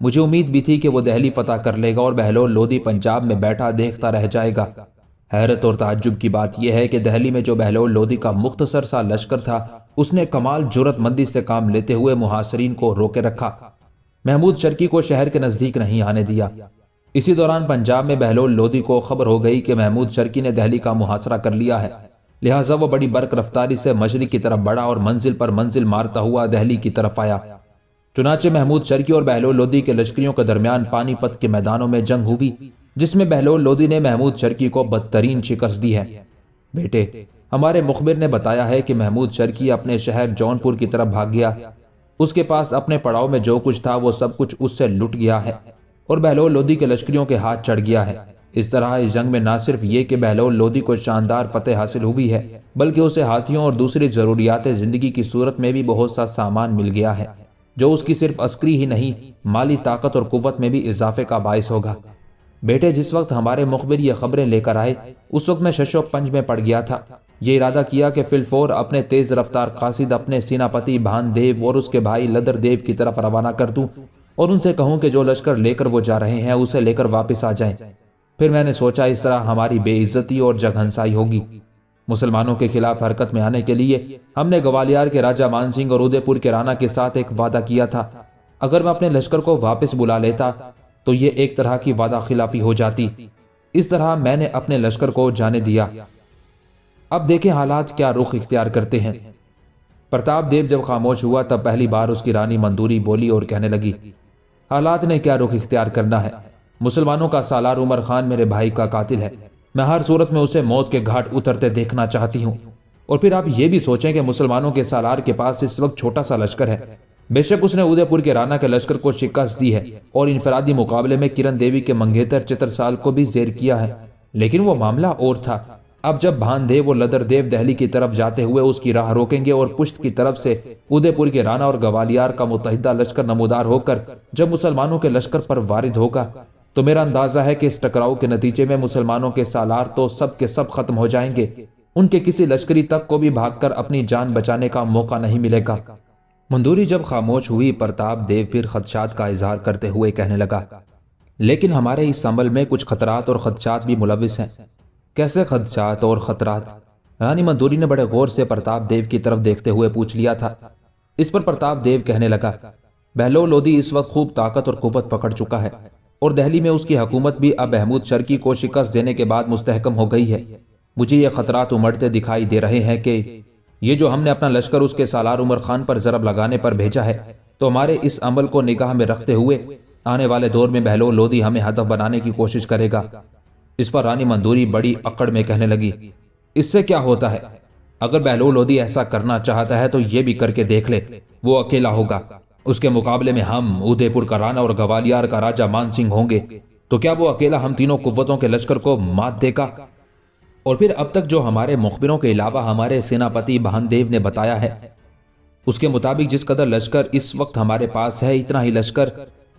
مجھے امید بھی تھی کہ وہ دہلی فتح کر لے گا اور بہلول لودھی پنجاب میں بیٹھا دیکھتا رہ جائے گا۔ حیرت اور تعجب کی بات یہ ہے کہ دہلی میں جو بہلول لودھی کا مختصر سا لشکر تھا، اس نے کمال جرأت مندی سے کام لیتے ہوئے محاصرین کو روکے رکھا۔ محمود شرکی کو شہر کے نزدیک نہیں آنے دیا۔ اسی دوران پنجاب میں بہلول لودھی کو خبر ہو گئی کہ محمود شرکی نے دہلی کا محاصرہ کر لیا ہے، لہٰذا وہ بڑی برق رفتاری سے مشرق کی طرف بڑھا اور منزل پر منزل مارتا ہوا دہلی کی طرف آیا۔ چنانچہ محمود شرکی اور بہلول لودھی کے لشکریوں کے درمیان پانی پت کے میدانوں میں جنگ ہوئی، جس میں بہلول لودھی نے محمود شرکی کو بدترین شکست دی ہے۔ بیٹے، ہمارے مخبر نے بتایا ہے کہ محمود شرکی اپنے شہر جونپور کی طرف بھاگ گیا۔ اس کے پاس اپنے پڑاؤ میں جو کچھ تھا وہ سب کچھ اس سے لٹ گیا ہے اور بہلول لودھی کے لشکریوں کے ہاتھ چڑھ گیا ہے۔ اس طرح اس جنگ میں نہ صرف یہ کہ بہلول لودھی کو شاندار فتح حاصل ہوئی ہے، بلکہ اسے ہاتھیوں اور دوسری ضروریات زندگی کی صورت میں بھی بہت سا سامان مل گیا ہے، جو اس کی صرف عسکری ہی نہیں، مالی طاقت اور قوت میں بھی اضافے کا باعث ہوگا۔ بیٹے، جس وقت ہمارے مخبر یہ خبریں لے کر آئے، اس وقت میں شش و پنج میں پڑ گیا تھا۔ یہ ارادہ کیا کہ فی الفور اپنے تیز رفتار قاصد اپنے سیناپتی بھان دیو اور اس کے بھائی لدر دیو کی طرف روانہ کر دوں اور ان سے کہوں کہ جو لشکر لے کر وہ جا رہے ہیں اسے لے کر واپس آ جائیں۔ پھر میں نے سوچا اس طرح ہماری بے عزتی اور جگہنسائی ہوگی۔ مسلمانوں کے خلاف حرکت میں آنے کے لیے ہم نے گوالیار کے راجہ مان سنگھ اور ادے پور کے رانا کے ساتھ ایک وعدہ کیا تھا۔ اگر میں اپنے لشکر کو واپس بلا لیتا تو یہ ایک طرح کی وعدہ خلافی ہو جاتی۔ اس طرح میں نے اپنے لشکر کو جانے دیا۔ اب دیکھیں حالات کیا رخ اختیار کرتے ہیں۔ پرتاپ دیو جب خاموش ہوا تب پہلی بار اس کی رانی مندوری بولی اور کہنے لگی، حالات نے کیا رخ اختیار کرنا ہے؟ مسلمانوں کا سالار عمر خان میرے بھائی کا قاتل ہے۔ میں ہر صورت میں اسے موت کے گھاٹ اترتے دیکھنا چاہتی ہوں۔ اور پھر آپ یہ بھی سوچیں کہ مسلمانوں کے سالار کے پاس اس وقت چھوٹا سا لشکر ہے۔ بے شک اس نے ادے پور کے رانا کے لشکر کو شکست دی ہے اور انفرادی مقابلے میں کرن دیوی کے منگیتر چترسال کو بھی زیر کیا ہے، لیکن وہ معاملہ اور تھا۔ اب جب بھان دیو اور لدر دیو دہلی کی طرف جاتے ہوئے اس کی راہ روکیں گے اور پشت کی طرف سے ادے پور کے رانا اور گوالیار کا متحدہ لشکر نمودار ہو کر جب مسلمانوں کے لشکر پر وارد ہوگا تو میرا اندازہ ہے کہ اس ٹکراؤ کے نتیجے میں مسلمانوں کے سالار تو سب کے سب ختم ہو جائیں گے، ان کے کسی لشکری تک کو بھی بھاگ کر اپنی جان بچانے کا موقع نہیں ملے گا۔ مندوری جب خاموش ہوئی، پرتاپ دیو پھر خدشات کا اظہار کرتے ہوئے کہنے لگا، لیکن ہمارے اس عمل میں کچھ خطرات اور خدشات بھی ملوث ہیں۔ کیسے خدشات اور خطرات؟ رانی مندوری نے بڑے غور سے پرتاپ دیو کی طرف دیکھتے ہوئے پوچھ لیا تھا۔ اس پر پرتاپ دیو کہنے لگا، بہلول لودھی اس وقت خوب طاقت اور قوت پکڑ چکا ہے اور دہلی میں اس کی حکومت بھی اب محمود شرکی کو شکست دینے کے بعد مستحکم ہو گئی ہے۔ مجھے یہ خطرات امڑتے دکھائی دے رہے ہیں کہ یہ جو ہم نے اپنا لشکر اس کے سالار عمر خان پر ضرب لگانے پر بھیجا ہے، تو ہمارے اس عمل کو نگاہ میں رکھتے ہوئے آنے والے دور میں بہلول لودھی ہمیں ہدف بنانے کی کوشش کرے گا۔ اس پر رانی مندوری بڑی اکڑ میں کہنے لگی، اس سے کیا ہوتا ہے؟ اگر بہلول لودھی ایسا کرنا چاہتا ہے تو یہ بھی کر کے دیکھ لے، وہ اکیلا ہوگا۔ اس کے مقابلے میں ہم، ادے پور کا رانا اور گوالیار کا راجہ مان سنگھ ہوں گے، تو کیا وہ اکیلا ہم تینوں قوتوں کے لشکر کو مات دے گا؟ اور پھر اب تک جو ہمارے مخبروں کے علاوہ ہمارے سیناپتی بھان دیو نے بتایا ہے، اس کے مطابق جس قدر لشکر اس وقت ہمارے پاس ہے، اتنا ہی لشکر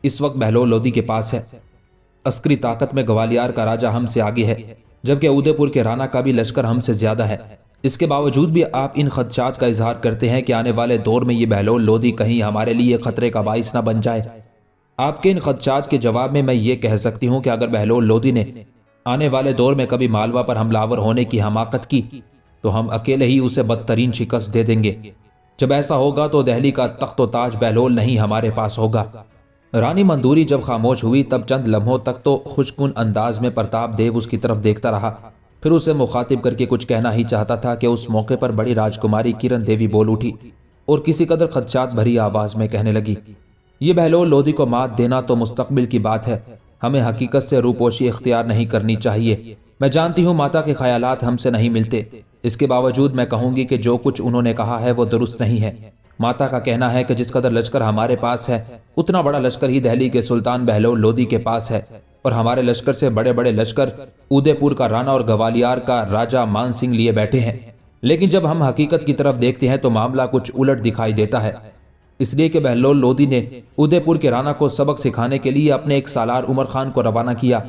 اس وقت بہلول لودھی کے پاس ہے۔ عسکری طاقت میں گوالیار کا راجہ ہم سے آگے ہے، جبکہ ادے پور کے رانا کا بھی لشکر ہم سے زیادہ ہے۔ اس کے باوجود بھی آپ ان خدشات کا اظہار کرتے ہیں کہ آنے والے دور میں یہ بہلول لودھی کہیں ہمارے لیے خطرے کا باعث نہ بن جائے۔ آپ کے ان خدشات کے جواب میں یہ کہہ سکتی ہوں کہ اگر بہلول لودھی نے آنے والے دور میں کبھی مالوا پر حملہ آور ہونے کی حماقت کی تو ہم اکیلے ہی اسے بدترین شکست دے دیں گے۔ جب ایسا ہوگا تو دہلی کا تخت و تاج بہلول نہیں ہمارے پاس ہوگا۔ رانی مندوری جب خاموش ہوئی تب چند لمحوں تک تو خوشکن انداز میں پرتاپ دیو اس کی طرف دیکھتا رہا، پھر اسے مخاطب کر کے کچھ کہنا ہی چاہتا تھا کہ اس موقع پر بڑی راجکماری کرن دیوی بول اٹھی اور کسی قدر خدشات بھری آواز میں کہنے لگی، یہ بہلول لودھی کو مات دینا تو مستقبل کی بات ہے، ہمیں حقیقت سے روپوشی اختیار نہیں کرنی چاہیے۔ میں جانتی ہوں ماتا کے خیالات ہم سے نہیں ملتے، اس کے باوجود میں کہوں گی کہ جو کچھ انہوں نے کہا ہے وہ درست نہیں ہے۔ ماتا کا کہنا ہے کہ جس قدر لشکر ہمارے پاس ہے اتنا بڑا لشکر ہی دہلی کے سلطان بہلول لودھی کے پاس ہے، اور ہمارے لشکر سے بڑے بڑے لشکر ادے پور کا رانا اور گوالیار کا راجہ مان سنگھ لیے بیٹھے ہیں۔ لیکن جب ہم حقیقت کی طرف دیکھتے ہیں تو معاملہ کچھ الٹ دکھائی دیتا ہے، اس لیے کہ بہلول لودھی نے ادے پور کے رانا کو سبق سکھانے کے لیے اپنے ایک سالار عمر خان کو روانہ کیا۔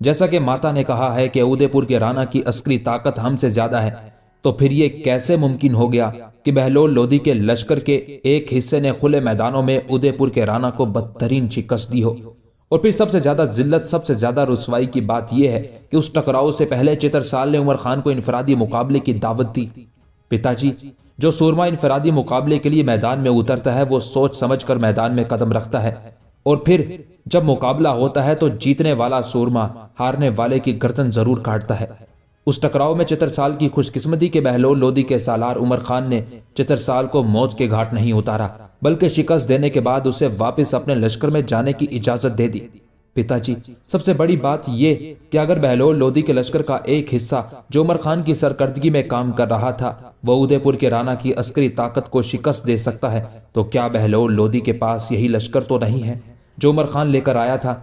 جیسا کہ ماتا نے کہا ہے کہ ادے پور کے رانا کی عسکری طاقت ہم سے زیادہ ہے، تو پھر یہ کیسے ممکن ہو گیا کہ بہلول لودھی کے لشکر کے ایک حصے نے کھلے میدانوں میں ادے پور کے رانا کو بدترین شکست دی ہو؟ اور پھر سب سے زیادہ ذلت، سب سے زیادہ رسوائی کی بات یہ ہے کہ اس ٹکراؤ سے پہلے چترسال نے عمر خان کو انفرادی مقابلے کی دعوت دی۔ پتا جی، جو سورما انفرادی مقابلے کے لیے میدان میں اترتا ہے وہ سوچ سمجھ کر میدان میں قدم رکھتا ہے، اور پھر جب مقابلہ ہوتا ہے تو جیتنے والا سورما ہارنے والے کی گردن ضرور کاٹتا ہے۔ اس ٹکراؤ میں چترسال کی خوش قسمتی کے بہلول لودھی کے سالار عمر خان نے چترسال کو موت کے گھاٹ نہیں اتارا، بلکہ شکست دینے کے بعد اسے واپس اپنے لشکر میں جانے کی اجازت دے دی۔ پتا جی، سب سے بڑی بات یہ کہ اگر بہلول لودھی کے لشکر کا ایک حصہ جو عمر خان کی سرکردگی میں کام کر رہا تھا وہ ادے پور کے رانا کی عسکری طاقت کو شکست دے سکتا ہے، تو کیا بہلول لودھی کے پاس یہی لشکر تو نہیں ہے جو عمر خان لے کر آیا تھا؟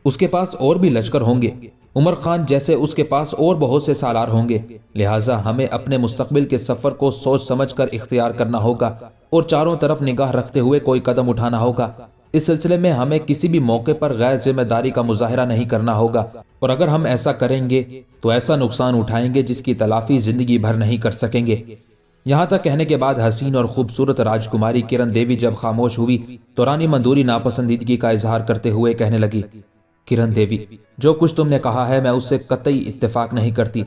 اس کے پاس اور بھی لشکر ہوں گے، عمر خان جیسے اس کے پاس اور بہت سے سالار ہوں گے، لہٰذا ہمیں اپنے مستقبل کے سفر کو سوچ سمجھ کر اختیار کرنا ہوگا اور چاروں طرف نگاہ رکھتے ہوئے کوئی قدم اٹھانا ہوگا۔ اس سلسلے میں ہمیں کسی بھی موقع پر غیر ذمہ داری کا مظاہرہ نہیں کرنا ہوگا، اور اگر ہم ایسا کریں گے تو ایسا نقصان اٹھائیں گے جس کی تلافی زندگی بھر نہیں کر سکیں گے۔ یہاں تک کہنے کے بعد حسین اور خوبصورت راجکماری کرن دیوی جب خاموش ہوئی تو رانی مندوری ناپسندیدگی کا اظہار کرتے ہوئے کہنے لگی، کرن دیوی، جو کچھ تم نے کہا ہے میں اس سے قطعی اتفاق نہیں کرتی۔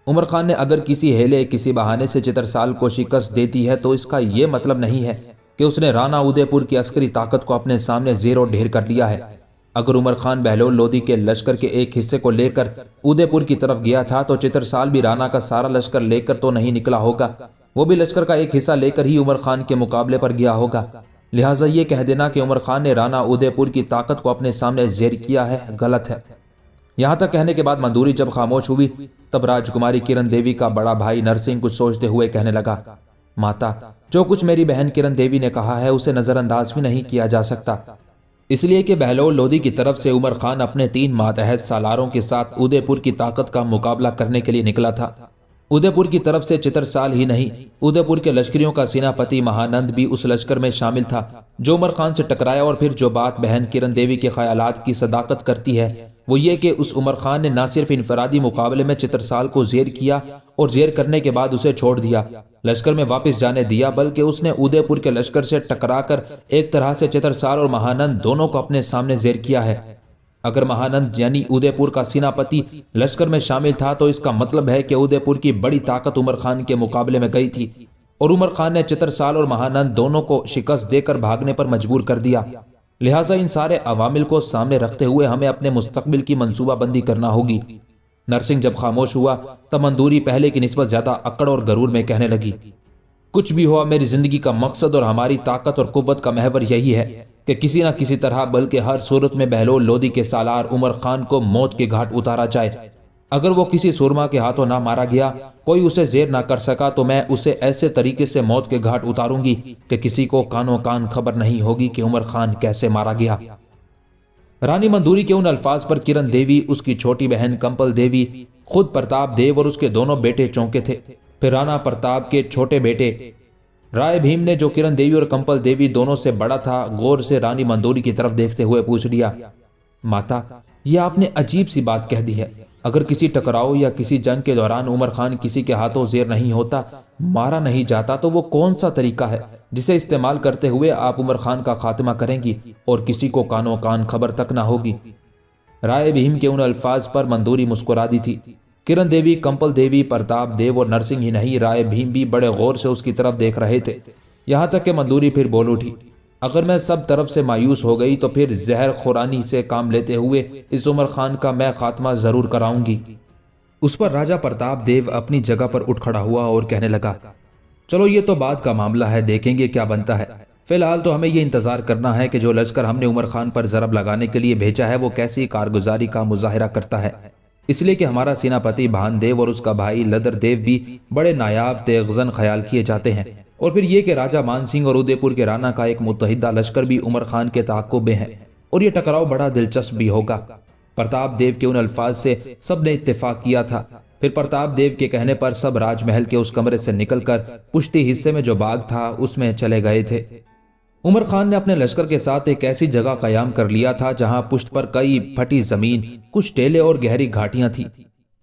عمر خان نے اگر کسی ہیلے، کسی بہانے سے چترسال کو شکست دیتی ہے تو اس کا یہ مطلب نہیں ہے کہ اس نے رانا ادے پور کی عسکری طاقت کو اپنے سامنے زیر و ڈھیر کر لیا ہے۔ اگر عمر خان بہلول لودھی کے لشکر کے ایک حصے کو لے کر ادے پور کی طرف گیا تھا تو چترسال بھی رانا کا سارا لشکر لے کر تو نہیں نکلا ہوگا، وہ بھی لشکر کا ایک حصہ لے کر ہی عمر خان کے مقابلے پر گیا ہوگا۔ لہٰذا یہ کہہ دینا کہ عمر خان نے رانا ادے پور کی طاقت کو اپنے سامنے زیر کیا ہے، غلط ہے۔ یہاں تک کہنے کے بعد مندوری جب خاموش ہوئی تب راجکماری کرن دیوی کا بڑا بھائی نرسنگ کچھ سوچتے ہوئے کہنے لگا، ماتا، جو کچھ میری بہن کرن دیوی نے کہا ہے اسے نظر انداز بھی نہیں کیا جا سکتا، اس لیے کہ بہلول لودھی کی طرف سے عمر خان اپنے 3 ماتحت سالاروں کے ساتھ ادے پور کی طاقت کا مقابلہ کرنے کے لیے نکلا تھا۔ ادے پور کی طرف سے چترسال ہی نہیں، ادے پور کے لشکریوں کا سیناپتی مہانند بھی اس لشکر میں شامل تھا جو عمر خان سے ٹکرایا۔ اور پھر جو بات بہن کرن دیوی کے خیالات کی صداقت کرتی ہے وہ یہ کہ اس عمر خان نے نہ صرف انفرادی مقابلے میں چترسال کو زیر کیا اور زیر کرنے کے بعد اسے چھوڑ دیا، لشکر میں واپس جانے دیا، بلکہ اس نے ادے پور کے لشکر سے ٹکرا کر ایک طرح سے چترسال اور مہانند دونوں کو اپنے سامنے زیر کیا ہے۔ اگر مہانند یعنی ادے پور کا سیناپتی لشکر میں شامل تھا تو اس کا مطلب ہے کہ ادے پور کی بڑی طاقت عمر خان کے مقابلے میں گئی تھی اور عمر خان نے چترسال اور مہانند دونوں کو شکست دے کر بھاگنے پر مجبور کر دیا۔ لہٰذا ان سارے عوامل کو سامنے رکھتے ہوئے ہمیں اپنے مستقبل کی منصوبہ بندی کرنا ہوگی۔ نرسنگ جب خاموش ہوا تب مندوری پہلے کی نسبت زیادہ اکڑ اور غرور میں کہنے لگی، کچھ بھی ہوا میری زندگی کا مقصد اور ہماری طاقت اور قوت کا محور یہی ہے کہ کسی نہ کسی طرح بلکہ ہر صورت میں بہلول لودھی کے سالار عمر خان کو موت کے گھاٹ اتارا جائے۔ اگر وہ کسی سورما کے ہاتھوں نہ مارا گیا، کوئی اسے زیر نہ کر سکا، تو میں اسے ایسے طریقے سے موت کے گھاٹ اتاروں گی کہ کسی کو کانوں کان خبر نہیں ہوگی کہ عمر خان کیسے مارا گیا۔ رانی مندوری کے ان الفاظ پر کرن دیوی، اس کی چھوٹی بہن کمپل دیوی، خود پرتاپ دیو اور اس کے دونوں بیٹے چونکے تھے۔ پھر رانا پرتاپ کے چھوٹے بیٹے رائے بھیم نے، جو کرن دیوی اور کمپل دیوی دونوں سے بڑا تھا، غور سے رانی مندوری کی طرف دیکھتے ہوئے پوچھ لیا، ماتا، یہ آپ نے عجیب سی بات کہہ دی ہے۔ اگر کسی ٹکراؤ یا کسی جنگ کے دوران عمر خان کسی کے ہاتھوں زیر نہیں ہوتا، مارا نہیں جاتا، تو وہ کون سا طریقہ ہے جسے استعمال کرتے ہوئے آپ عمر خان کا خاتمہ کریں گی اور کسی کو کانوں کان خبر تک نہ ہوگی؟ رائے بھیم کے ان الفاظ پر مندوری مسکرا دی تھی۔ کرن دیوی، کمپل دیوی، پرتاپ دیو اور نرسنگ ہی نہیں، رائے بھیم بھی بڑے غور سے اس کی طرف دیکھ رہے تھے۔ یہاں تک کہ مندوری پھر بول اٹھی، اگر میں سب طرف سے مایوس ہو گئی تو پھر زہر خورانی سے کام لیتے ہوئے اس عمر خان کا میں خاتمہ ضرور کراؤں گی۔ اس پر راجہ پرتاپ دیو اپنی جگہ پر اٹھ کھڑا ہوا اور کہنے لگا، چلو یہ تو بعد کا معاملہ ہے، دیکھیں گے کیا بنتا ہے۔ فی الحال تو ہمیں یہ انتظار کرنا ہے کہ جو لشکر ہم نے عمر خان پر ضرب لگانے کے لیے بھیجا ہے وہ کیسی کارگزاری کا مظاہرہ کرتا ہے، اس لیے کہ ہمارا سیناپتی بھان دیو اور اس کا بھائی لدر دیو بھی بڑے نایاب تیغزن خیال کیے جاتے ہیں، اور پھر یہ کہ راجہ مان سنگھ اور ادے پور کے رانا کا ایک متحدہ لشکر بھی عمر خان کے تعاقب میں ہے، اور یہ ٹکراؤ بڑا دلچسپ بھی ہوگا۔ پرتاپ دیو کے ان الفاظ سے سب نے اتفاق کیا تھا۔ پھر پرتاپ دیو کے کہنے پر سب راج محل کے اس کمرے سے نکل کر پشتی حصے میں جو باغ تھا اس میں چلے گئے تھے۔ عمر خان نے اپنے لشکر کے ساتھ ایک ایسی جگہ قیام کر لیا تھا جہاں پشت پر کئی پھٹی زمین، کچھ ٹیلے اور گہری گھاٹیاں تھیں۔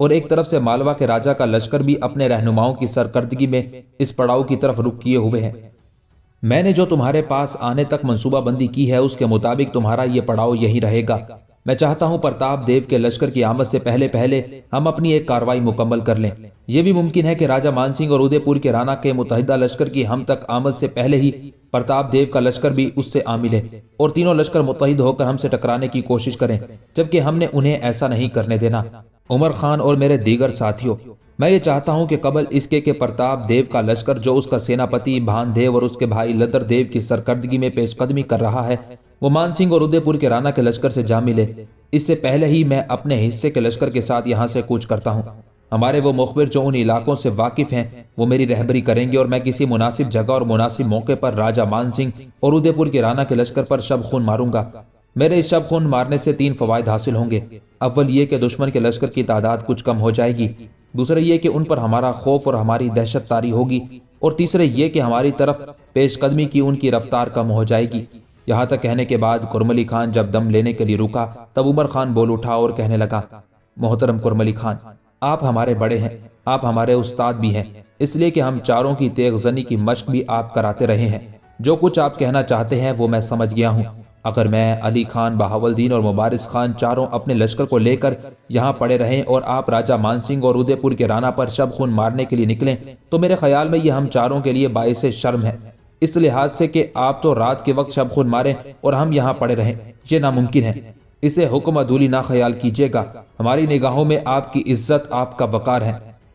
اور ایک طرف سے مالوا کے راجا کا لشکر بھی اپنے رہنماؤں کی سرکردگی میں اس پڑاؤ کی طرف رخ کیے ہوئے ہے۔ میں نے جو تمہارے پاس آنے تک منصوبہ بندی کی ہے اس کے مطابق تمہارا یہ پڑاؤ یہی رہے گا۔ میں چاہتا ہوں پرتاپ دیو کے لشکر کی آمد سے پہلے پہلے ہم اپنی ایک کارروائی مکمل کر لیں۔ یہ بھی ممکن ہے کہ راجہ مان سنگھ اور ادے پور کے رانا کے متحدہ لشکر کی ہم تک آمد سے پہلے ہی پرتاپ دیو کا لشکر بھی اس سے آ ملے اور تینوں لشکر متحد ہو کر ہم سے ٹکرانے کی کوشش کریں، جبکہ ہم نے انہیں ایسا نہیں کرنے دینا۔ عمر خان اور میرے دیگر ساتھیوں، میں یہ چاہتا ہوں کہ قبل اس کے کہ پرتاپ دیو کا لشکر جو اس کا سیناپتی بھان دیو اور اس کے بھائی لدر دیو کی سرکردگی میں پیش قدمی کر رہا ہے، وہ مان سنگھ اور ادے پور کے رانا کے لشکر سے جا ملے، اس سے پہلے ہی میں اپنے حصے کے لشکر کے ساتھ یہاں سے کوچ کرتا ہوں۔ ہمارے وہ مخبر جو ان علاقوں سے واقف ہیں وہ میری رہبری کریں گے اور میں کسی مناسب جگہ اور مناسب موقع پر راجہ مان سنگھ اور ادے پور کے رانا کے لشکر پر شب خون ماروں گا۔ میرے اس شب خون مارنے سے 3 فوائد حاصل ہوں گے۔ اول یہ کہ دشمن کے لشکر کی تعداد کچھ کم ہو جائے گی، دوسرا یہ کہ ان پر ہمارا خوف اور ہماری دہشت طاری ہوگی، اور تیسرا یہ کہ ہماری طرف پیش قدمی کی ان کی رفتار کم ہو جائے گی۔ یہاں تک کہنے کے بعد کرملی خان جب دم لینے کے لیے رکا تب عمر خان بول اٹھا اور کہنے لگا، محترم کرملی خان، آپ ہمارے بڑے ہیں، آپ ہمارے استاد بھی ہیں، اس لیے کہ ہم چاروں کی تیغ زنی کی مشق بھی آپ کراتے رہے ہیں۔ جو کچھ آپ کہنا چاہتے ہیں وہ میں سمجھ گیا ہوں۔ اگر میں، علی خان، بہاول اور مبارز خان چاروں اپنے لشکر کو لے کر یہاں پڑے رہیں اور آپ راجہ مان سنگھ اور ادے پور کے رانا پر شب خون مارنے کے لیے نکلیں تو میرے خیال میں یہ ہم چاروں کے لیے باعث شرم ہے، اس لحاظ سے کہ آپ تو رات کے وقت شب خون ماریں اور ہم یہاں پڑے رہیں، یہ ناممکن ہے۔ اسے حکم عدولی نہ خیال کیجیے گا، ہماری نگاہوں میں آپ کی عزت، آپ کا وقار ہے،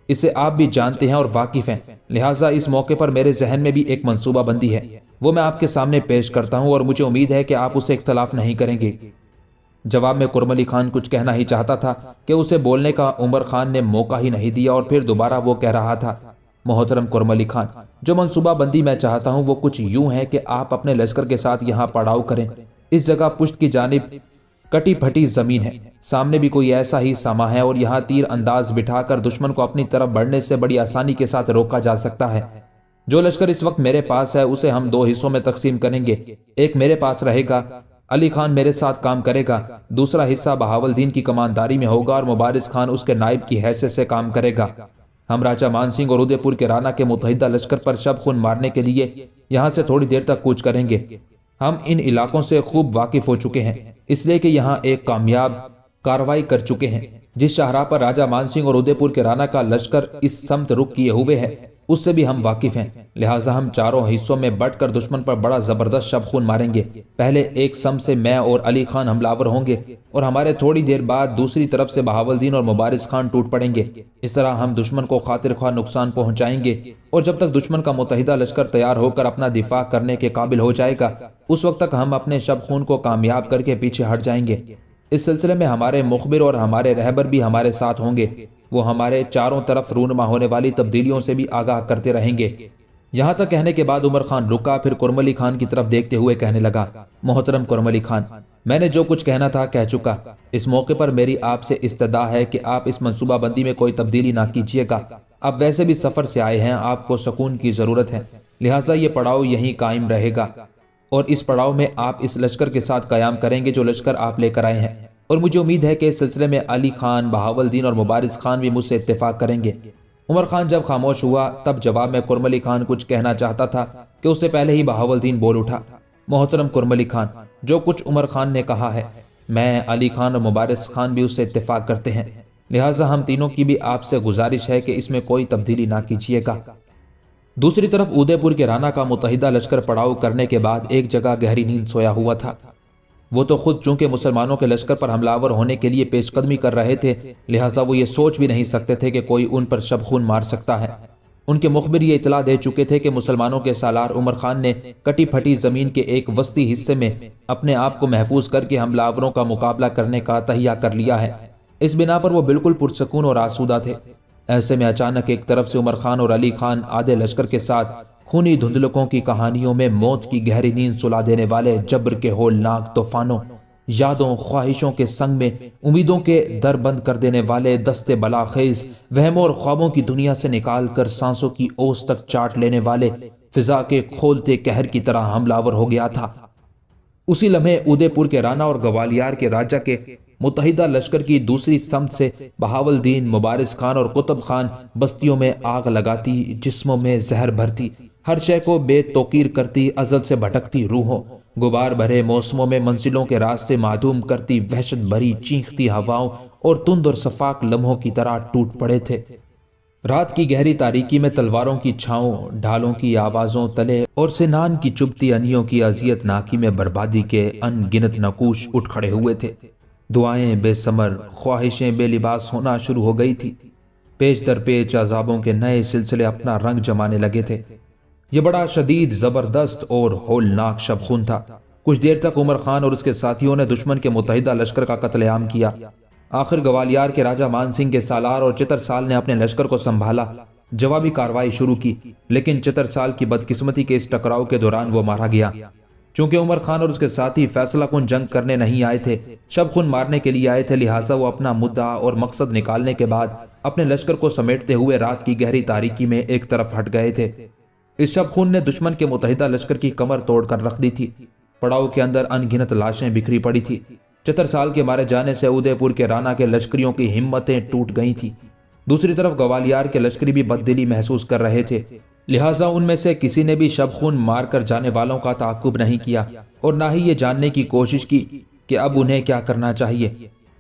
اسے آپ بھی جانتے ہیں اور واقف ہیں، لہٰذا اس موقع پر میرے ذہن میں بھی ایک منصوبہ بندی ہے، وہ میں آپ کے سامنے پیش کرتا ہوں اور مجھے امید ہے کہ آپ اسے اختلاف نہیں کریں گے۔ جواب میں کرملی خان کچھ کہنا ہی چاہتا تھا کہ اسے بولنے کا عمر خان نے موقع ہی نہیں دیا اور پھر دوبارہ وہ کہہ رہا تھا، محترم کرملی خان، جو منصوبہ بندی میں چاہتا ہوں وہ کچھ یوں ہے کہ آپ اپنے لشکر کے ساتھ یہاں پڑاؤ کریں۔ اس جگہ پشت کی جانب کٹی پھٹی زمین ہے، سامنے بھی کوئی ایسا ہی ساما ہے اور یہاں تیر انداز بٹھا کر دشمن کو اپنی طرف بڑھنے سے بڑی آسانی کے ساتھ روکا جا سکتا ہے۔ جو لشکر اس وقت میرے پاس ہے اسے ہم 2 حصوں میں تقسیم کریں گے، ایک میرے پاس رہے گا، علی خان میرے ساتھ کام کرے گا، دوسرا حصہ بہاول کی کمانداری میں ہوگا اور مبارز خان اس کے نائب کی حیثیت سے کام کرے گا۔ ہم راجہ مان سنگھ اور ادے پور کے رانا کے متحدہ لشکر پر شب خون مارنے کے لیے یہاں سے تھوڑی دیر تک کوچ کریں گے۔ ہم ان علاقوں سے خوب واقف ہو چکے ہیں، اس لیے کہ یہاں ایک کامیاب کارروائی کر چکے ہیں۔ جس شاہراہ پر راجہ مان سنگھ اور ادے پور کے رانا کا لشکر اس سمت رخ کیے ہوئے ہے اس سے بھی ہم واقف ہیں، لہٰذا ہم چاروں حصوں میں بٹ کر دشمن پر بڑا زبردست شب خون ماریں گے۔ پہلے ایک سم سے میں اور علی خان حملہ ور ہوں گے اور ہمارے تھوڑی دیر بعد دوسری طرف سے بہاول اور مبارز خان ٹوٹ پڑیں گے۔ اس طرح ہم دشمن کو خاطر خواہ نقصان پہنچائیں گے اور جب تک دشمن کا متحدہ لشکر تیار ہو کر اپنا دفاع کرنے کے قابل ہو جائے گا اس وقت تک ہم اپنے شب خون کو کامیاب کر کے پیچھے ہٹ جائیں گے۔ اس سلسلے میں ہمارے مخبر اور ہمارے رہبر بھی ہمارے ساتھ ہوں گے، وہ ہمارے چاروں طرف رونما ہونے والی تبدیلیوں سے بھی آگاہ کرتے رہیں گے۔ یہاں تک کہنے کے بعد عمر خان رکا، پھر کرملی خان کی طرف دیکھتے ہوئے کہنے لگا، محترم کرملی خان، میں نے جو کچھ کہنا تھا کہہ چکا، اس موقع پر میری آپ سے استدعا ہے کہ آپ اس منصوبہ بندی میں کوئی تبدیلی نہ کیجیے گا۔ اب ویسے بھی سفر سے آئے ہیں، آپ کو سکون کی ضرورت ہے، لہٰذا یہ پڑاؤ یہیں قائم رہے گا اور اس پڑاؤ میں آپ اس لشکر کے ساتھ قیام کریں گے جو لشکر آپ لے کر آئے ہیں، اور مجھے امید ہے کہ اس سلسلے میں علی خان، بہاول اور مبارز خان بھی مجھ سے اتفاق کریں گے۔ عمر خان جب خاموش ہوا تب جواب میں کرملی خان کچھ کہنا چاہتا تھا کہ اس سے پہلے ہی بہاول بول اٹھا، محترم کرملی خان، جو کچھ عمر خان نے کہا ہے میں، علی خان اور مبارز خان بھی اس سے اتفاق کرتے ہیں، لہٰذا ہم تینوں کی بھی آپ سے گزارش ہے کہ اس میں کوئی تبدیلی نہ کیجیے گا۔ دوسری طرف ادے پور کے رانا کا متحدہ لشکر پڑاؤ کرنے کے بعد ایک جگہ گہری نیند سویا ہوا تھا۔ وہ تو خود چونکہ مسلمانوں کے لشکر پر حملہ آور ہونے کے لیے پیش قدمی کر رہے تھے، لہٰذا وہ یہ سوچ بھی نہیں سکتے تھے کہ کوئی ان پر شب خون مار سکتا ہے۔ ان کے مخبر یہ اطلاع دے چکے تھے کہ مسلمانوں کے سالار عمر خان نے کٹی پھٹی زمین کے ایک وسطی حصے میں اپنے آپ کو محفوظ کر کے حملہ آوروں کا مقابلہ کرنے کا تہیہ کر لیا ہے۔ اس بنا پر وہ بالکل پرسکون اور آسودہ تھے۔ ایسے میں اچانک ایک طرف سے عمر خان اور علی خان آدھے لشکر کے ساتھ خونی دھندلکوں کی کہانیوں میں موت کی گہری نیند سلا دینے والے جبر کے ہولناک طوفانوں، یادوں خواہشوں کے سنگ میں امیدوں کے در بند کر دینے والے دستے بلاخیز وہموں اور خوابوں کی دنیا سے نکال کر سانسوں کی اوس تک چاٹ لینے والے فضا کے کھولتے قہر کی طرح حملہ آور ہو گیا تھا۔ اسی لمحے ادے پور کے رانا اور گوالیار کے راجہ کے متحدہ لشکر کی دوسری سمت سے بہاولدین، مبارز خان اور قطب خان بستیوں میں آگ لگاتی، جسموں میں زہر بھرتی، ہر شے کو بے توقیر کرتی، ازل سے بھٹکتی روحوں، غبار بھرے موسموں میں منزلوں کے راستے معدوم کرتی، وحشت بھری چیختی ہواؤں اور تند اور شفاق لمحوں کی طرح ٹوٹ پڑے تھے۔ رات کی گہری تاریکی میں تلواروں کی چھاؤں، ڈھالوں کی آوازوں تلے اور سنان کی چبھتی انیوں کی اذیت ناکی میں بربادی کے ان گنت نقوش اٹھ کھڑے ہوئے تھے۔ دعائیں بے ثمر، خواہشیں بے لباس ہونا شروع ہو گئی تھی۔ پیچ در پیچ عذابوں کے نئے سلسلے اپنا رنگ جمانے لگے تھے۔ یہ بڑا شدید، زبردست اور ہولناک شب خون تھا۔ کچھ دیر تک عمر خان اور اس کے ساتھیوں نے دشمن کے متحدہ لشکر کا قتل عام کیا۔ آخر گوالیار کے راجہ مان سنگھ کے سالار اور چتر سال نے اپنے لشکر کو سنبھالا، جوابی کارروائی شروع کی، لیکن چتر سال کی بدقسمتی کے اس ٹکراؤ کے دوران وہ مارا گیا۔ چونکہ عمر خان اور اس کے ساتھی فیصلہ کن جنگ کرنے نہیں آئے تھے، شب خون مارنے کے لیے آئے تھے، لہٰذا وہ اپنا مدعا اور مقصد نکالنے کے بعد اپنے لشکر کو سمیٹتے ہوئے رات کی گہری تاریکی میں ایک طرف ہٹ گئے تھے۔ اس شب خون نے دشمن کے متحدہ لشکر کی کمر توڑ کر رکھ دی تھی۔ پڑاؤ کے اندر ان گنت لاشیں بکھری پڑی تھی۔ چتر سال کے مارے جانے سے ادے پور کے رانا کے لشکریوں کی ہمتیں ٹوٹ گئی تھیں۔ دوسری طرف گوالیار کے لشکری بھی بددلی محسوس کر رہے تھے، لہٰذا ان میں سے کسی نے بھی شب خون مار کر جانے والوں کا تعاقب نہیں کیا اور نہ ہی یہ جاننے کی کوشش کی کہ اب انہیں کیا کرنا چاہیے،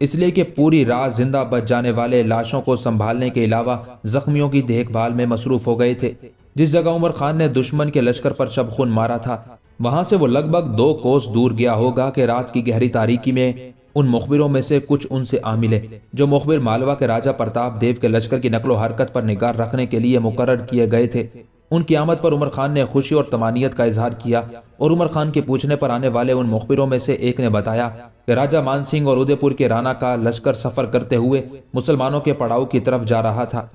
اس لیے کہ پوری رات زندہ بچ جانے والے لاشوں کو سنبھالنے کے علاوہ زخمیوں کی دیکھ بھال میں مصروف ہو گئے تھے۔ جس جگہ عمر خان نے دشمن کے لشکر پر شب خون مارا تھا، وہاں سے وہ لگ بھگ 2 کوس دور گیا ہوگا کہ رات کی گہری تاریکی میں ان مخبروں میں سے کچھ ان سے آ ملے جو مخبر مالوا کے راجہ پرتاپ دیو کے لشکر کی نقل و حرکت پر نگاہ رکھنے کے لیے مقرر کیے گئے تھے۔ ان کی آمد پر عمر خان نے خوشی اور طمانینت کا اظہار کیا اور عمر خان کے پوچھنے پر آنے والے ان مخبروں میں سے ایک نے بتایا کہ راجہ مان سنگھ اور ادے پور کے رانا کا لشکر سفر کرتے ہوئے مسلمانوں کے پڑاؤ کی طرف جا رہا تھا۔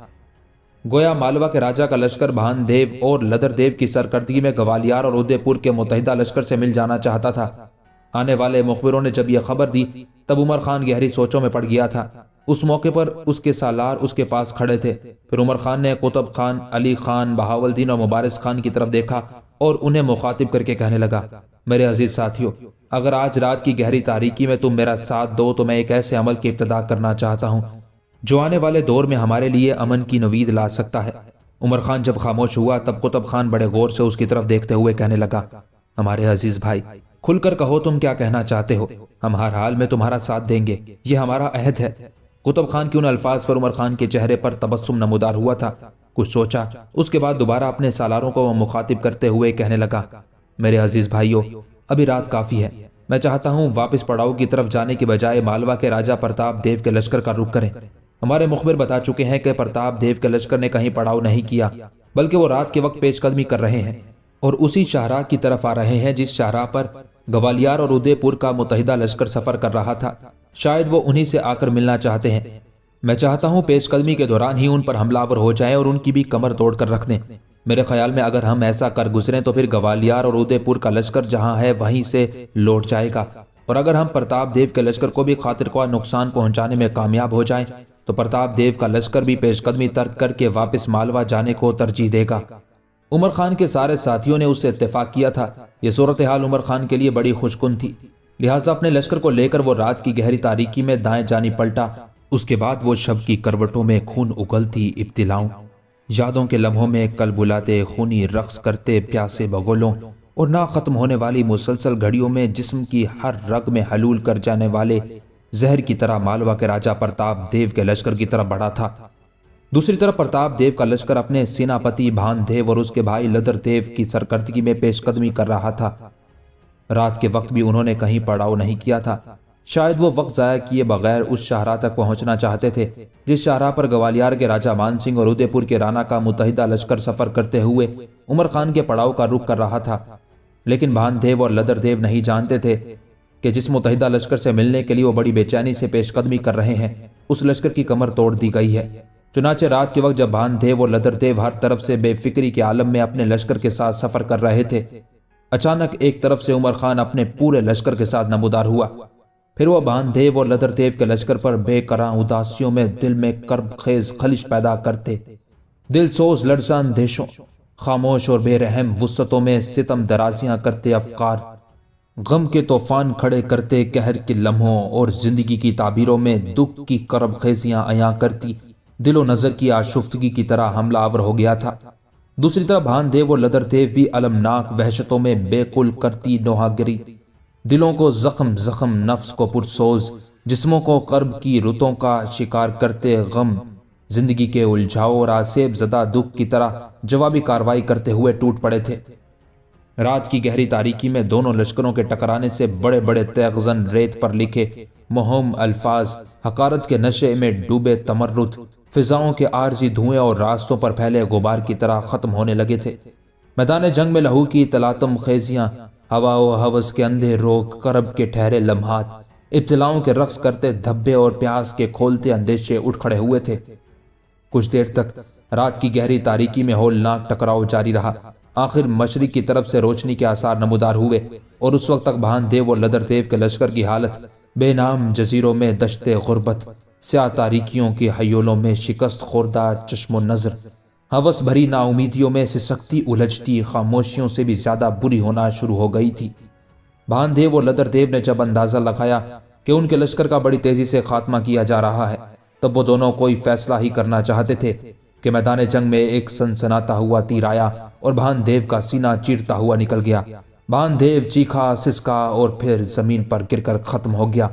گویا مالوا کے راجہ کا لشکر بھان دیو اور لدر دیو کی سرکردگی میں گوالیار اور ادے پور کے متحدہ لشکر سے مل جانا چاہتا تھا۔ آنے والے مخبروں نے جب یہ خبر دی تب عمر خان گہری سوچوں میں پڑ گیا تھا۔ اس موقع پر اس کے سالار اس کے پاس کھڑے تھے۔ پھر عمر خان نے قطب خان، علی خان، بہاولدین اور مبارز خان کی طرف دیکھا اور انہیں مخاطب کر کے کہنے لگا، میرے عزیز ساتھیو، اگر آج رات کی گہری تاریکی میں تم میرا ساتھ دو تو میں ایک ایسے عمل کی ابتدا کرنا چاہتا ہوں جو آنے والے دور میں ہمارے لیے امن کی نوید لا سکتا ہے۔ عمر خان جب خاموش ہوا تب قطب خان بڑے غور سے اس کی طرف دیکھتے ہوئے کہنے لگا، ہمارے عزیز بھائی، کھل کر کہو تم کیا کہنا چاہتے ہو، ہم ہر حال میں تمہارا ساتھ دیں گے، یہ ہمارا عہد ہے۔ قطب خان کے ان الفاظ پر عمر خان کے چہرے پر تبسم نمودار ہوا تھا۔ کچھ سوچا، اس کے بعد دوبارہ اپنے سالاروں کو مخاطب کرتے ہوئے کہنے لگا، میرے عزیز بھائیو، ابھی رات کافی ہے، میں چاہتا ہوں واپس پڑاؤ کی طرف جانے کی بجائے مالوا کے راجہ پرتاپ دیو کے لشکر کا رخ کریں۔ ہمارے مخبر بتا چکے ہیں کہ پرتاپ دیو کے لشکر نے کہیں پڑاؤ نہیں کیا، بلکہ وہ رات کے وقت پیش قدمی کر رہے ہیں اور اسی شاہراہ کی طرف آ رہے ہیں جس شاہراہ پر گوالیار اور ادے پور کا متحدہ لشکر سفر کر رہا تھا۔ شاید وہ انہی سے آ کر ملنا چاہتے ہیں۔ میں چاہتا ہوں پیش قدمی کے دوران ہی ان پر حملہ آور ہو جائیں اور ان کی بھی کمر توڑ کر رکھ دیں۔ میرے خیال میں اگر ہم ایسا کر گزریں تو پھر گوالیار اور ادے پور کا لشکر جہاں ہے وہیں سے لوٹ جائے گا، اور اگر ہم پرتاپ دیو کے لشکر کو بھی خاطر خواہ نقصان پہنچانے میں کامیاب ہو جائیں تو پرتاپ دیو کا لشکر بھی پیش قدمی ترک کر کے واپس مالوا جانے کو ترجیح دے گا۔ عمر خان کے سارے ساتھیوں نے اس سے اتفاق کیا تھا۔ یہ صورتحال عمر خان کے لیے بڑی خوش کن تھی، لہٰذا اپنے لشکر کو لے کر وہ رات کی گہری تاریکی میں دائیں جانب پلٹا۔ اس کے بعد وہ شب کی کروٹوں میں خون اگلتی ابتلاؤں، یادوں کے لمحوں میں کل بلاتے خونی رقص کرتے پیاسے بگولوں اور نہ ختم ہونے والی مسلسل گھڑیوں میں جسم کی ہر رگ میں حلول کر جانے والے زہر کی طرح مالوا کے راجہ پرتاپ دیو کے لشکر کی طرف بڑھا تھا۔ دوسری طرف پرتاپ دیو کا لشکر اپنے سیناپتی بھان دیو اور اس کے بھائی لدر دیو کی سرکردگی میں پیش قدمی کر رہا تھا۔ رات کے وقت بھی انہوں نے کہیں پڑاؤ نہیں کیا تھا۔ شاید وہ وقت ضائع کیے بغیر اس شاہراہ تک پہنچنا چاہتے تھے جس شاہراہ پر گوالیار کے راجہ مان سنگھ اور ادے پور کے رانا کا متحدہ لشکر سفر کرتے ہوئے عمر خان کے پڑاؤ کا رخ کر رہا تھا۔ لیکن بھان دیو اور لدر دیو نہیں جانتے تھے کہ جس متحدہ لشکر سے ملنے کے لیے وہ بڑی بے چینی سے پیش قدمی کر رہے ہیں اس لشکر کی کمر توڑ دی گئی ہے۔ چنانچہ رات کے وقت جب بھان دیو اور لدر دیو ہر طرف سے بے فکری کے عالم میں اپنے لشکر کے ساتھ سفر کر رہے تھے، اچانک ایک طرف سے عمر خان اپنے پورے لشکر کے ساتھ نمودار ہوا۔ پھر وہ بھان دیو اور لدر دیو کے لشکر پر بے کراں اداسیوں میں دل میں کرب خیز خلش پیدا کرتے، دل سوز لرزاں اندیشوں، خاموش اور بے رحم وسعتوں میں ستم درازیاں کرتے افکار، غم کے طوفان کھڑے کرتے قہر کے لمحوں اور زندگی کی تعبیروں میں دکھ کی کرب خیزیاں عیاں کرتی دل و نظر کی آشفتگی کی طرح حملہ آور ہو گیا تھا۔ دوسری طرف بھان دیو و لدر دیو بھی المناک وحشتوں میں بے کل کرتی نوحہ گری، دلوں کو زخم زخم، نفس کو پرسوز، جسموں کو قرب کی رتوں کا شکار کرتے غم زندگی کے الجھاؤ اور آسیب زدہ دکھ کی طرح جوابی کاروائی کرتے ہوئے ٹوٹ پڑے تھے۔ رات کی گہری تاریکی میں دونوں لشکروں کے ٹکرانے سے بڑے بڑے تیغزن ریت پر لکھے مہم الفاظ حقارت کے نشے میں ڈوبے تمرد فضاؤں کے عارضی دھوئیں اور راستوں پر پھیلے غبار کی طرح ختم ہونے لگے تھے۔ میدان جنگ میں لہو کی تلاطم خیزیاں، ہوا و ہوس کے اندھے روک، کرب کے ٹھہرے لمحات، ابتلاؤں کے رقص کرتے دھبے اور پیاس کے کھولتے اندیشے اٹھ کھڑے ہوئے تھے۔ کچھ دیر تک رات کی گہری تاریکی میں ہولناک ٹکراؤ جاری رہا۔ آخر مشرق کی طرف سے روشنی کے آثار نمودار ہوئے اور اس وقت تک بھان دیو اور لدر دیو کے لشکر کی حالت بے نام جزیروں میں دشت غربت، سیاہ تاریکیوں کے حیولوں میں شکست خوردہ چشم و نظر، ہوس بھری نا امیدیوں میں سسکتی الجھتی خاموشیوں سے بھی زیادہ بری ہونا شروع ہو گئی تھی۔ بھان دیو اور لدر دیو نے جب اندازہ لگایا کہ ان کے لشکر کا بڑی تیزی سے خاتمہ کیا جا رہا ہے، تب وہ دونوں کوئی فیصلہ ہی کرنا چاہتے تھے کہ میدان جنگ میں ایک سنسناتا ہوا تیر آیا اور بھان دیو کا سینہ چیرتا ہوا نکل گیا۔ بھان دیو چیخا، سسکا اور پھر زمین پر گر کر ختم ہو گیا۔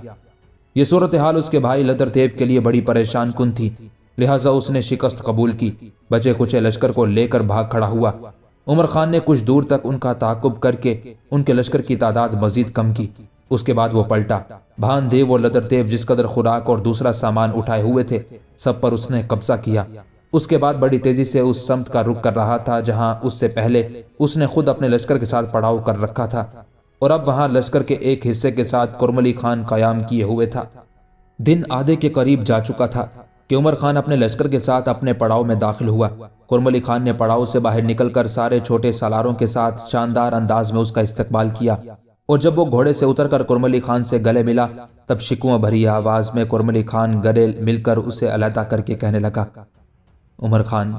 یہ صورتحال اس کے بھائی لدر دیو کے لیے بڑی پریشان کن تھی، لہٰذا اس نے شکست قبول کی، بچے کچے لشکر کو لے کر بھاگ کھڑا ہوا۔ عمر خان نے کچھ دور تک ان کا تعاقب کر کے ان کے لشکر کی تعداد مزید کم کی۔ اس کے بعد وہ پلٹا۔ بھان دیو اور لدر دیو جس قدر خوراک اور دوسرا سامان اٹھائے ہوئے تھے، سب پر اس نے قبضہ کیا۔ اس کے بعد بڑی تیزی سے اس سمت کا رخ کر رہا تھا جہاں اس سے پہلے اس نے خود اپنے لشکر کے ساتھ پڑاؤ کر رکھا تھا، اور اب وہاں لشکر کے ایک حصے کے ساتھ کرملی خان قیام کیے ہوئے تھا۔ دن آدھے کے قریب جا چکا تھا کہ عمر خان اپنے لشکر کے ساتھ اپنے پڑاؤ میں داخل ہوا۔ کرملی خان نے پڑاؤ سے باہر نکل کر سارے چھوٹے سالاروں کے ساتھ شاندار انداز میں اس کا استقبال کیا، اور جب وہ گھوڑے سے اتر کر کرملی خان سے گلے ملا تب شکوہ بھری آواز میں کرملی خان گلے مل کر اسے علیحدہ کر کے کہنے لگا، عمر خان،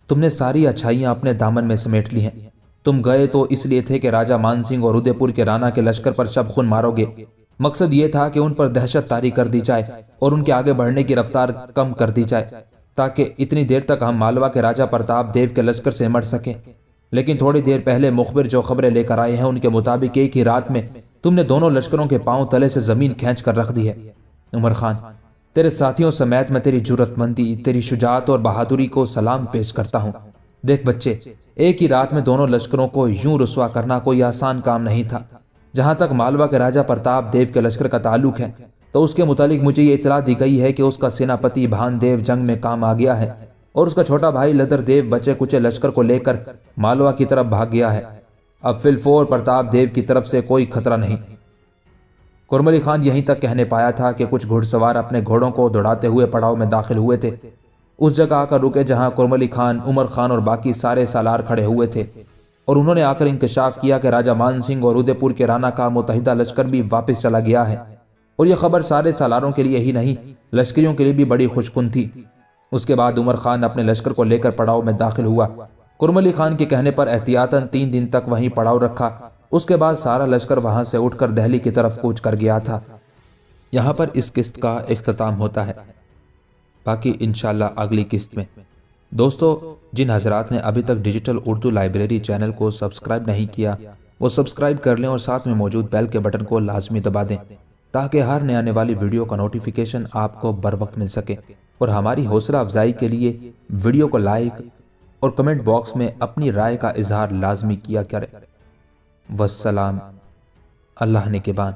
تم نے ساری اچھائیاں اپنے دامن میں سمیٹ لی ہیں۔ تم گئے تو اس لیے تھے کہ راجہ مان سنگھ اور ادے پور کے رانا کے لشکر پر شب خون مارو گے۔ مقصد یہ تھا کہ ان پر دہشت طاری کر دی جائے اور ان کے آگے بڑھنے کی رفتار کم کر دی جائے، تاکہ اتنی دیر تک ہم مالوا کے راجہ پرتاپ دیو کے لشکر سے نمٹ سکیں۔ لیکن تھوڑی دیر پہلے مخبر جو خبریں لے کر آئے ہیں ان کے مطابق ایک ہی رات میں تم نے دونوں لشکروں کے پاؤں تلے سے زمین کھینچ کر رکھ دی ہے۔ عمر خان، تیرے ساتھیوں سمیت میں تیری جرأت مندی، تیری شجاعت اور بہادری کو سلام پیش کرتا ہوں۔ دیکھ بچے، ایک ہی رات میں دونوں لشکروں کو یوں رسوا کرنا کوئی آسان کام نہیں تھا۔ جہاں تک مالوا کے راجہ پرتاپ دیو کے لشکر کا تعلق ہے تو اس کے متعلق مجھے یہ اطلاع دی گئی ہے کہ اس کا سیناپتی بھان دیو جنگ میں کام آ گیا ہے اور اس کا چھوٹا بھائی لدر دیو بچے کچے لشکر کو لے کر مالوا کی طرف بھاگ گیا ہے۔ اب فی الفور پرتاپ دیو کی طرف سے کوئی خطرہ نہیں۔ کرملی خان یہیں تک کہنے پایا تھا کہ کچھ گھڑ سوار اپنے گھوڑوں کو دوڑاتے ہوئے پڑاؤ میں داخل ہوئے تھے۔ اس جگہ آ کر رکے جہاں کرملی خان، عمر خان اور باقی سارے سالار کھڑے ہوئے تھے، اور انہوں نے آ کر انکشاف کیا کہ راجہ مان سنگھ اور ادے پور کے رانا کا متحدہ لشکر بھی واپس چلا گیا ہے، اور یہ خبر سارے سالاروں کے لیے ہی نہیں لشکریوں کے لیے بھی بڑی خوشکن تھی۔ اس کے بعد عمر خان اپنے لشکر کو لے کر پڑاؤ میں داخل ہوا۔ کرملی خان کے کہنے پر احتیاطاً 3 دن تک وہیں پڑاؤ رکھا۔ اس کے بعد سارا لشکر وہاں سے اٹھ کر دہلی کی طرف کوچ کر گیا تھا۔ یہاں پر اس قسط کا اختتام ہوتا ہے، باقی انشاءاللہ اگلی قسط میں۔ دوستو، جن حضرات نے ابھی تک ڈیجیٹل اردو لائبریری چینل کو سبسکرائب نہیں کیا وہ سبسکرائب کر لیں اور ساتھ میں موجود بیل کے بٹن کو لازمی دبا دیں تاکہ ہر نئے آنے والی ویڈیو کا نوٹیفیکیشن آپ کو بر وقت مل سکے، اور ہماری حوصلہ افزائی کے لیے ویڈیو کو لائک اور کمنٹ باکس میں اپنی رائے کا اظہار لازمی کیا کریں۔ والسلام، اللہ نگہبان۔